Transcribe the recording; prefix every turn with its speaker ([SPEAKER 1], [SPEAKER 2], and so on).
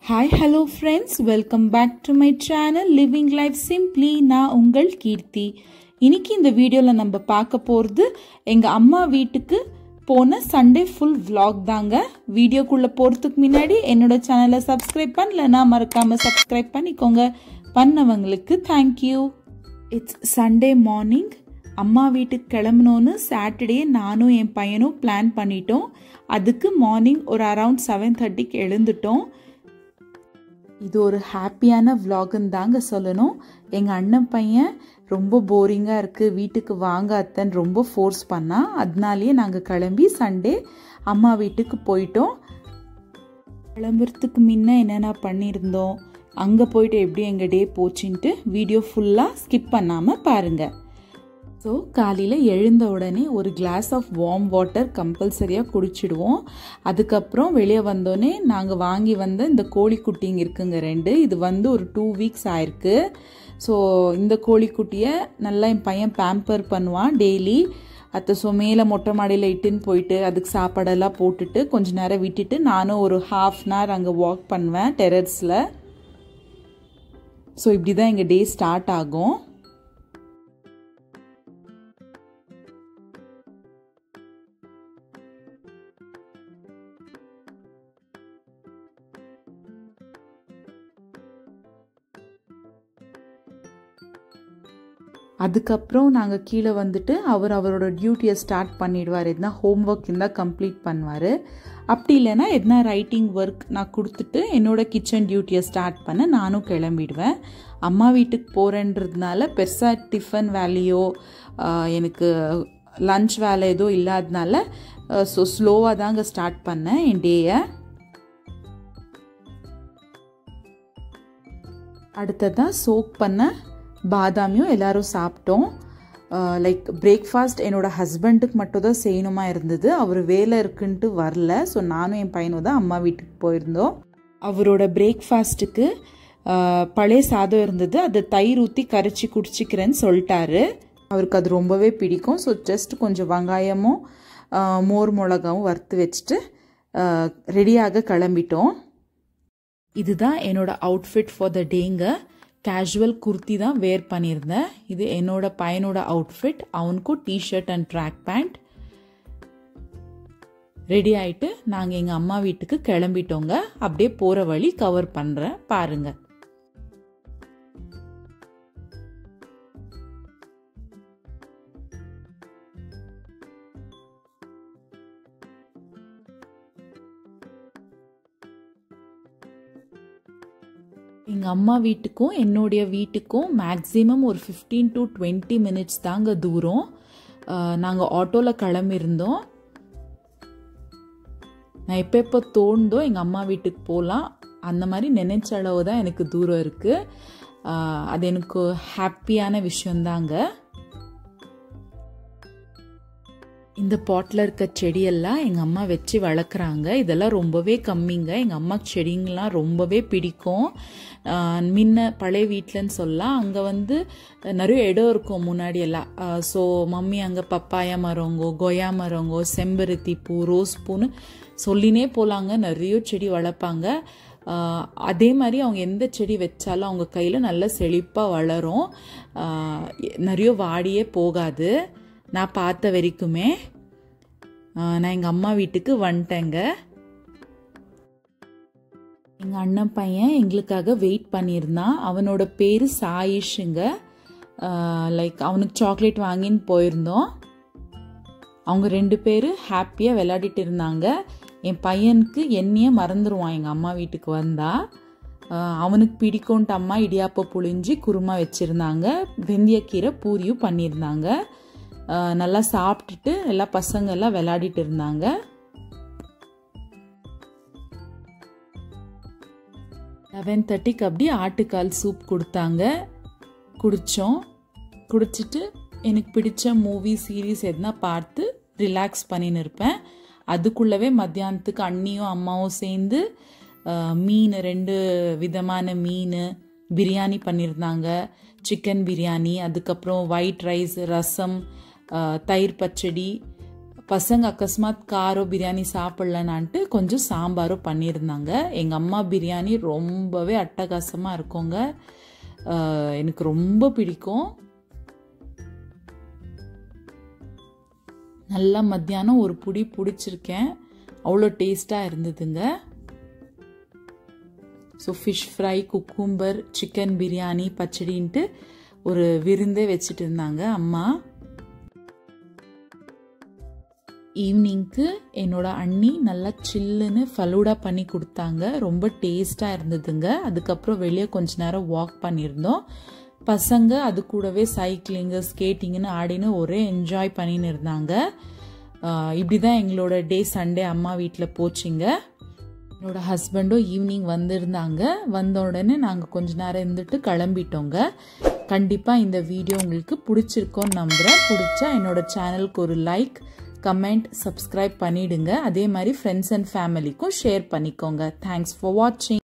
[SPEAKER 1] Hi, hello friends, welcome back to my channel Living Life Simply. நான் உங்கள் கீர்த்தி. இன்னைக்கு இந்த வீடியோல நம்ம பார்க்க போறது எங்க அம்மா வீட்டுக்கு போன சண்டே ஃபுல் vlog தாங்க. வீடியோக்குள்ள போறதுக்கு முன்னாடி என்னோட சேனலை சப்ஸ்கிரைப் பண்ணலனா மறக்காம சப்ஸ்கிரைப் பண்ணிக்கோங்க. பண்ணவங்களுக்கு thank you. It's Sunday morning. அம்மா வீட்டுக்கு கிளம்பணும்னு சாட்டர்டே நானும் என் பையனும் பிளான் பண்ணிட்டோம். அதுக்கு மார்னிங் ஒரு அரவுண்ட் 7:30க்கு எழுந்துட்டோம். இது ஒரு ஹாப்பியான vlogன்னு தாங்க சொல்லணும். எங்கள் அண்ணன் பையன் ரொம்ப போரிங்காக இருக்குது, வீட்டுக்கு வாங்க அத்தன் ரொம்ப ஃபோர்ஸ் பண்ணா. அதனாலேயே நாங்கள் கிளம்பி சண்டே அம்மா வீட்டுக்கு போயிட்டோம். கிளம்புறதுக்கு முன்ன என்னென்ன பண்ணியிருந்தோம், அங்கே போயிட்டு எப்படி எங்கள் டே போச்சுன்ட்டு வீடியோ ஃபுல்லாக ஸ்கிப் பண்ணாமல் பாருங்கள். ஸோ காலையில் எழுந்த உடனே ஒரு கிளாஸ் ஆஃப் வார்ம் வாட்டர் கம்பல்சரியாக குடிச்சிடுவோம். அதுக்கப்புறம் வெளியே வந்தோடனே நாங்கள் வாங்கி வந்த இந்த கோழிக்குட்டிங்க இருக்குங்க 2. இது வந்து ஒரு 2 வீக்ஸ் ஆயிருக்கு. ஸோ இந்த கோழிக்குட்டியை நல்லா என் பையன் பேம்பர் பண்ணுவான் டெய்லி. ஸோ மேலே மொட்டை மாடியில் இட்டுன்னு போயிட்டு அதுக்கு சாப்பாடெல்லாம் போட்டுட்டு கொஞ்ச நேரம் விட்டுட்டு நானும் ஒரு ½ அன் ஹவர் அங்கே வாக் பண்ணுவேன் டெரஸில். ஸோ இப்படி தான் எங்கள் டே ஸ்டார்ட் ஆகும். அதுக்கப்புறம் நாங்கள் கீழே வந்துட்டு அவரோட டியூட்டியை ஸ்டார்ட் பண்ணிடுவார். எதுனா ஹோம் ஒர்க் இருந்தால் கம்ப்ளீட் பண்ணுவார். அப்படி இல்லைன்னா எதுனா ரைட்டிங் ஒர்க் நான் கொடுத்துட்டு என்னோடய கிச்சன் டியூட்டியை ஸ்டார்ட் பண்ண நானும் கிளம்பிடுவேன். அம்மா வீட்டுக்கு போகிறேன்றதுனால பெருசாக டிஃபன் வேலையோ எனக்கு லன்ச் வேலை ஏதோ இல்லாததுனால ஸோ ஸ்லோவாக தாங்க ஸ்டார்ட் பண்ணேன் என் டேயை. அடுத்ததான் சோக் பண்ண பாதாமியும் எல்லாரும் சாப்பிட்டோம். லைக் பிரேக்ஃபாஸ்ட் என்னோடய ஹஸ்பண்டுக்கு மட்டும் தான் செய்யணுமா இருந்தது. அவர் வேலை இருக்குன்ட்டு வரல. ஸோ நானும் என் பையனும் தான் அம்மா வீட்டுக்கு போயிருந்தோம். அவரோட பிரேக்ஃபாஸ்ட்டுக்கு பழைய சாதம் இருந்தது, அதை தயிர் ஊற்றி கரைச்சி குடிச்சிக்கிறேன்னு சொல்லிட்டாரு. அவருக்கு அது ரொம்பவே பிடிக்கும். ஸோ ஜஸ்ட் கொஞ்சம் வெங்காயமும் மோர் மிளகாவும் வறுத்து வச்சுட்டு ரெடியாக கிளம்பிட்டோம். இதுதான் என்னோட அவுட்ஃபிட் ஃபார் த டேங்க. கேஷுவல் குர்த்தி தான் வேர் பண்ணியிருந்தேன். இது என்னோட பையனோட அவுட்ஃபிட். அவனுக்கும் T-shirt and track pant. Ready ஆகிட்டு நாங்கள் எங்கள் அம்மா வீட்டுக்கு கிளம்பிட்டோங்க. அப்படியே போகிற வழி கவர் பண்ணுறேன் பாருங்க. எங்கள் அம்மா வீட்டுக்கும் என்னுடைய வீட்டுக்கும் மேக்ஸிமம் ஒரு 15 to 20 minutes தாங்க தூரம். நாங்கள் ஆட்டோவில் கிளம்பியிருந்தோம். நான் எப்போ தோணுதோ எங்கள் அம்மா வீட்டுக்கு போகலாம் அந்த மாதிரி நினைச்ச அளவு தான் எனக்கு தூரம் இருக்குது. அது எனக்கு ஹாப்பியான விஷயந்தாங்க. இந்த பாட்டில் இருக்க செடியெல்லாம் எங்கள் அம்மா வச்சு வளர்க்குறாங்க. இதெல்லாம் ரொம்பவே கம்மிங்க. எங்கள் அம்மா செடிங்கெலாம் ரொம்பவே பிடிக்கும். முன்ன பழைய வீட்டிலன்னு சொல்லலாம். அங்கே வந்து நிறைய இடம் இருக்கும் முன்னாடியெல்லாம். ஸோ மம்மி அங்கே பப்பாயா மரங்கோ, கொய்யா மரங்கோ, செம்பருத்தி பூ, ரோஸ் பூன்னு சொல்லினே போகலாங்க. நிறைய செடி வளர்ப்பாங்க. அதே மாதிரி அவங்க எந்த செடி வச்சாலும் அவங்க கையில் நல்லா செழிப்பாக வளரும். நிறைய வாடியே போகாது நான் பார்த்த வரைக்குமே. நான் எங்கள் அம்மா வீட்டுக்கு வந்துட்டேங்க. எங்கள் அண்ணன் பையன் எங்களுக்காக வெயிட் பண்ணியிருந்தான். அவனோட பேர் சாயிஷுங்க. லைக் அவனுக்கு சாக்லேட் வாங்கின்னு போயிருந்தோம். அவங்க 2 பேர் ஹாப்பியாக விளையாடிட்டு இருந்தாங்க. என் பையனுக்கு என்னையே மறந்துடுவான் எங்கள் அம்மா வீட்டுக்கு வந்தால். அவனுக்கு பிடிக்கும்ட்டு அம்மா இடியாப்ப புழிஞ்சி குருமா வச்சுருந்தாங்க. வெந்தயக்கீரை பூரியும் பண்ணியிருந்தாங்க. நல்லா சாப்பிட்டுட்டு எல்லா பசங்க எல்லாம் விளையாடிட்டு இருந்தாங்க. 11:30க்கு அப்படி ஆட்டுக்கால் சூப் கொடுத்தாங்க. குடிச்சிட்டு எனக்கு பிடிச்ச மூவி சீரீஸ் எதுனா பார்த்து ரிலாக்ஸ் பண்ணின்னு இருப்பேன். அதுக்குள்ளவே மத்தியானத்துக்கு அண்ணியும் அம்மாவும் சேர்ந்து மீன் 2 விதமான மீன் பிரியாணி பண்ணியிருந்தாங்க. சிக்கன் பிரியாணி, அதுக்கப்புறம் ஒயிட் ரைஸ், ரசம், தயிர் பச்சடி, பசங்க அக்கஸ்மாத் காரோ பிரியாணி சாப்பிடலனான்ட்டு கொஞ்சம் சாம்பாரும் பண்ணியிருந்தாங்க. எங்கள் அம்மா பிரியாணி ரொம்பவே அட்டகாசமாக இருக்குங்க. எனக்கு ரொம்ப பிடிக்கும். நல்லா மத்தியானம் ஒரு புடி பிடிச்சிருக்கேன். அவ்வளோ டேஸ்டாக இருந்ததுங்க. So fish fry, cucumber, chicken biryani, பச்சடின்ட்டு ஒரு விருந்தே வச்சுட்டு இருந்தாங்க அம்மா. ஈவினிங்க்கு என்னோட அண்ணி நல்லா சில்லுன்னு ஃபலூடா பண்ணி கொடுத்தாங்க. ரொம்ப டேஸ்டாக இருந்ததுங்க. அதுக்கப்புறம் வெளியே கொஞ்ச நேரம் வாக் பண்ணியிருந்தோம். பசங்க அது கூடவே சைக்கிளிங்கு, ஸ்கேட்டிங்னு ஆடின்னு ஒரே என்ஜாய் பண்ணின்னு இருந்தாங்க. இப்படி தான் எங்களோட டே சண்டே அம்மா வீட்டில் போச்சுங்க. என்னோட ஹஸ்பண்டும் ஈவினிங் வந்திருந்தாங்க. வந்த உடனே நாங்கள் கொஞ்ச நேரம் இருந்துட்டு கிளம்பிட்டோங்க. கண்டிப்பாக இந்த வீடியோ உங்களுக்கு பிடிச்சிருக்கோன்னு நம்புகிறேன். பிடிச்சா என்னோட சேனலுக்கு ஒரு லைக், கமெண்ட், சப்ஸ்கிரைப் பண்ணிடுங்க. அதே மாதிரி ஃப்ரெண்ட்ஸ் அண்ட் ஃபேமிலிக்கும் ஷேர் பண்ணிக்கோங்க. தேங்க்ஸ் ஃபார் வாட்சிங்.